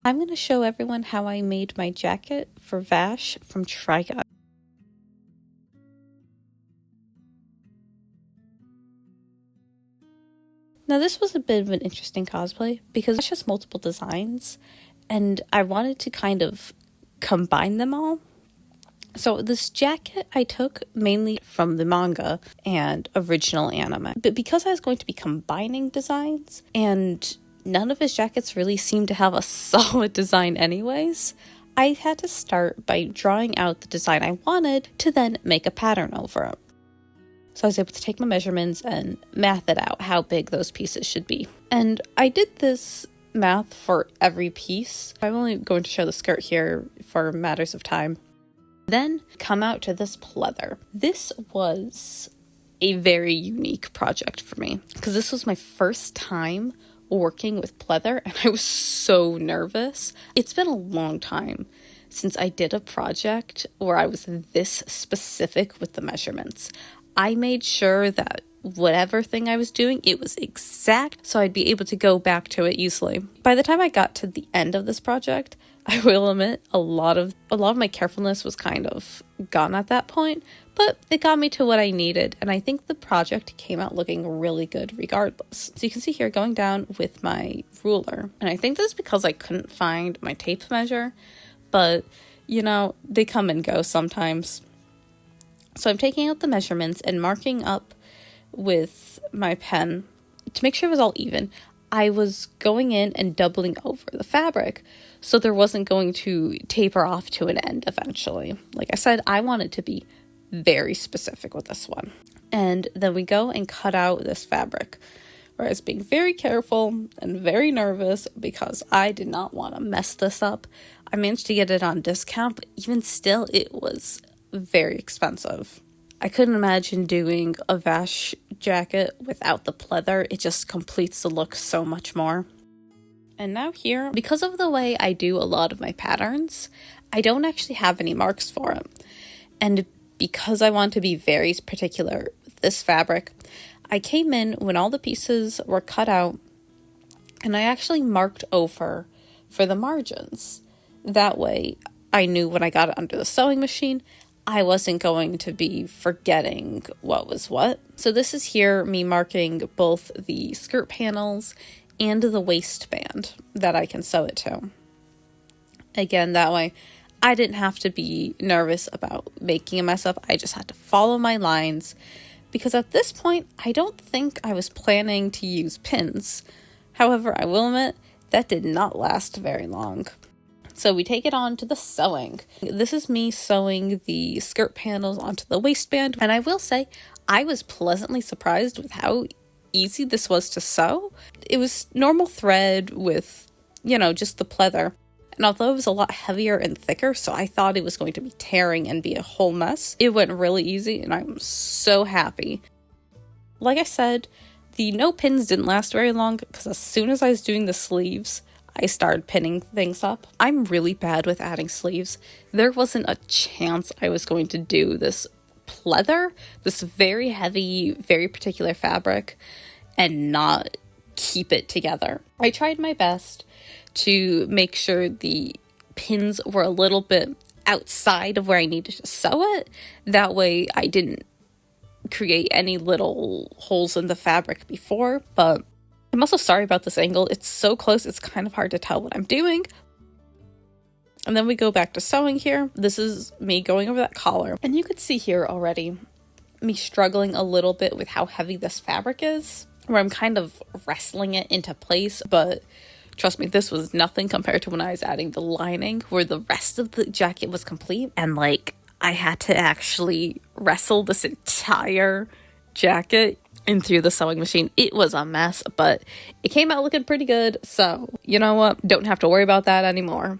I'm going to show everyone how I made my jacket for Vash from Trigon. Now this was a bit of an interesting cosplay because Vash has multiple designs and I wanted to kind of combine them all. So this jacket I took mainly from the manga and original anime, but because I was going to be combining designs and none of his jackets really seemed to have a solid design anyways, I had to start by drawing out the design I wanted to then make a pattern over it. So I was able to take my measurements and math it out how big those pieces should be. And I did this math for every piece. I'm only going to show the skirt here for matters of time. Then come out to this pleather. This was a very unique project for me because this was my first time working with pleather and I was so nervous. It's been a long time since I did a project where I was this specific with the measurements. I made sure that whatever thing I was doing, it was exact so I'd be able to go back to it easily. By the time I got to the end of this project, I will admit a lot of my carefulness was kind of gone at that point, but it got me to what I needed, and I think the project came out looking really good regardless. So you can see here going down with my ruler, and I think this is because I couldn't find my tape measure, but you know, they come and go sometimes. So I'm taking out the measurements and marking up with my pen to make sure it was all even. I was going in and doubling over the fabric so there wasn't going to taper off to an end eventually. Like I said, I wanted to be very specific with this one. And then we go and cut out this fabric, where I was being very careful and very nervous because I did not want to mess this up. I managed to get it on discount, but even still, it was very expensive. I couldn't imagine doing a Vash jacket without the pleather. It just completes the look so much more. And now here, because of the way I do a lot of my patterns, I don't actually have any marks for it. And because I want to be very particular with this fabric, I came in when all the pieces were cut out and I actually marked over for the margins. That way I knew when I got it under the sewing machine, I wasn't going to be forgetting what was what. So this is here me marking both the skirt panels and the waistband that I can sew it to. Again, that way I didn't have to be nervous about making a mess up. I just had to follow my lines because at this point, I don't think I was planning to use pins. However, I will admit that did not last very long. So we take it on to the sewing. This is me sewing the skirt panels onto the waistband. And I will say, I was pleasantly surprised with how easy this was to sew. It was normal thread with, just the pleather. And although it was a lot heavier and thicker, so I thought it was going to be tearing and be a whole mess, it went really easy and I'm so happy. Like I said, the no pins didn't last very long because as soon as I was doing the sleeves, I started pinning things up. I'm really bad with adding sleeves. There wasn't a chance I was going to do this pleather, this very heavy, very particular fabric, and not keep it together. I tried my best to make sure the pins were a little bit outside of where I needed to sew it. That way I didn't create any little holes in the fabric before, but I'm also sorry about this angle. It's so close, it's kind of hard to tell what I'm doing. And then we go back to sewing here. This is me going over that collar. And you could see here already me struggling a little bit with how heavy this fabric is, where I'm kind of wrestling it into place. But trust me, this was nothing compared to when I was adding the lining, where the rest of the jacket was complete. And I had to actually wrestle this entire jacket in through the sewing machine. It was a mess, but it came out looking pretty good. So you know what? Don't have to worry about that anymore.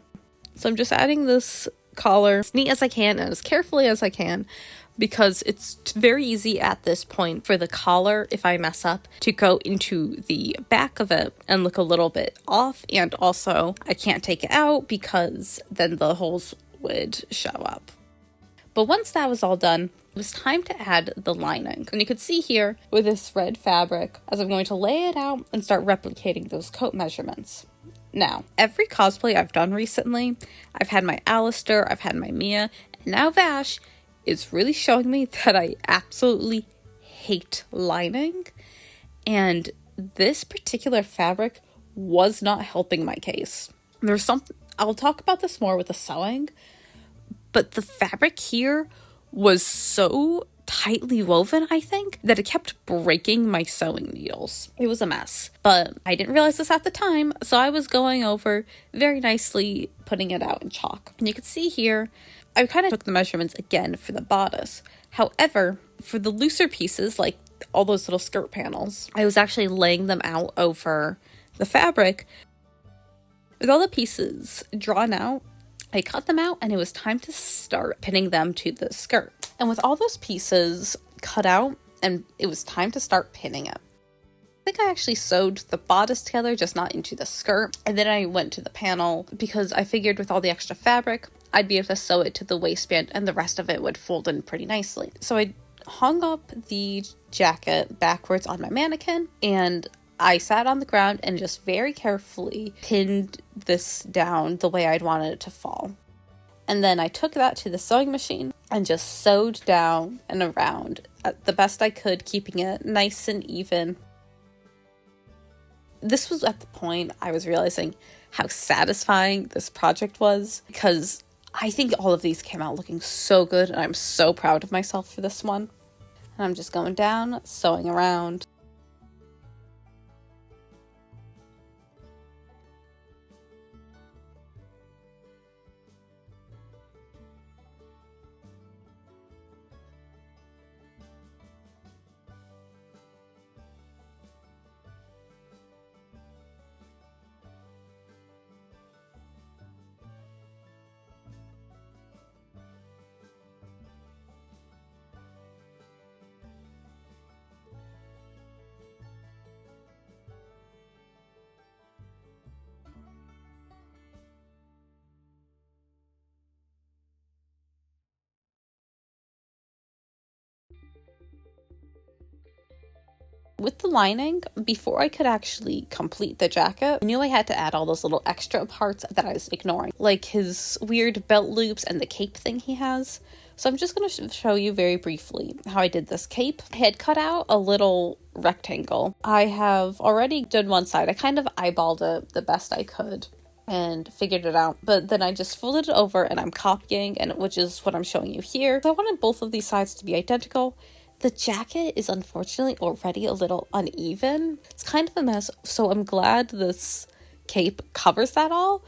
So I'm just adding this collar as neat as I can and as carefully as I can because it's very easy at this point for the collar, if I mess up, to go into the back of it and look a little bit off. And also I can't take it out because then the holes would show up. But once that was all done, it was time to add the lining. And you could see here with this red fabric, as I'm going to lay it out and start replicating those coat measurements. Now, every cosplay I've done recently, I've had my Alistair, I've had my Mia, and now Vash is really showing me that I absolutely hate lining. And this particular fabric was not helping my case. There's something, I'll talk about this more with the sewing, but the fabric here was so tightly woven, I think, that it kept breaking my sewing needles. It was a mess, but I didn't realize this at the time, so I was going over very nicely, putting it out in chalk. And you can see here, I kind of took the measurements again for the bodice. However, for the looser pieces, like all those little skirt panels, I was actually laying them out over the fabric. With all the pieces drawn out, I cut them out and it was time to start pinning them to the skirt. And with all those pieces cut out, and it was time to start pinning it. I think I actually sewed the bodice together, just not into the skirt. And then I went to the panel because I figured with all the extra fabric, I'd be able to sew it to the waistband and the rest of it would fold in pretty nicely. So I hung up the jacket backwards on my mannequin and I sat on the ground and just very carefully pinned this down the way I'd wanted it to fall. And then I took that to the sewing machine and just sewed down and around the best I could, keeping it nice and even. This was at the point I was realizing how satisfying this project was, because I think all of these came out looking so good and I'm so proud of myself for this one. And I'm just going down, sewing around. With the lining, before I could actually complete the jacket, I knew I had to add all those little extra parts that I was ignoring, like his weird belt loops and the cape thing he has. So I'm just going to show you very briefly how I did this cape. I had cut out a little rectangle. I have already done one side. I kind of eyeballed it the best I could and figured it out, but then I just folded it over and I'm copying, and which is what I'm showing you here. So I wanted both of these sides to be identical. The jacket is unfortunately already a little uneven. It's kind of a mess, so I'm glad this cape covers that all.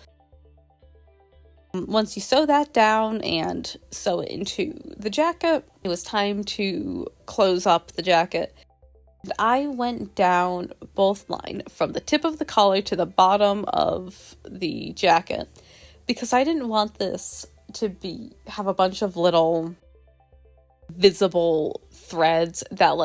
Once you sew that down and sew it into the jacket, it was time to close up the jacket. And I went down both lines, from the tip of the collar to the bottom of the jacket, because I didn't want this to have a bunch of little visible threads that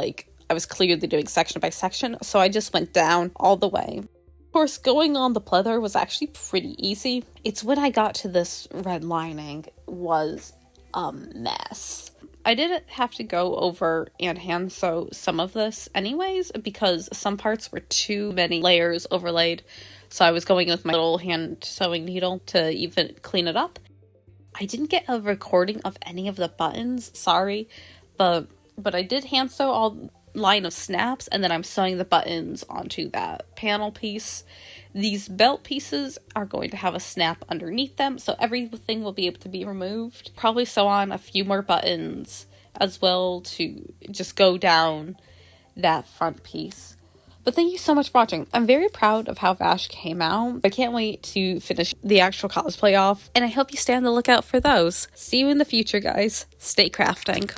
I was clearly doing section by section, so I just went down all the way. Of course, going on the pleather was actually pretty easy. It's when I got to this red lining was a mess. I did have to go over and hand sew some of this anyways, because some parts were too many layers overlaid, so I was going with my little hand sewing needle to even clean it up. I didn't get a recording of any of the buttons, sorry, but I did hand sew all line of snaps, and then I'm sewing the buttons onto that panel piece. These belt pieces are going to have a snap underneath them, so everything will be able to be removed. Probably sew on a few more buttons as well to just go down that front piece. But thank you so much for watching. I'm very proud of how Vash came out. I can't wait to finish the actual cosplay off, and I hope you stay on the lookout for those. See you in the future, guys. Stay crafting.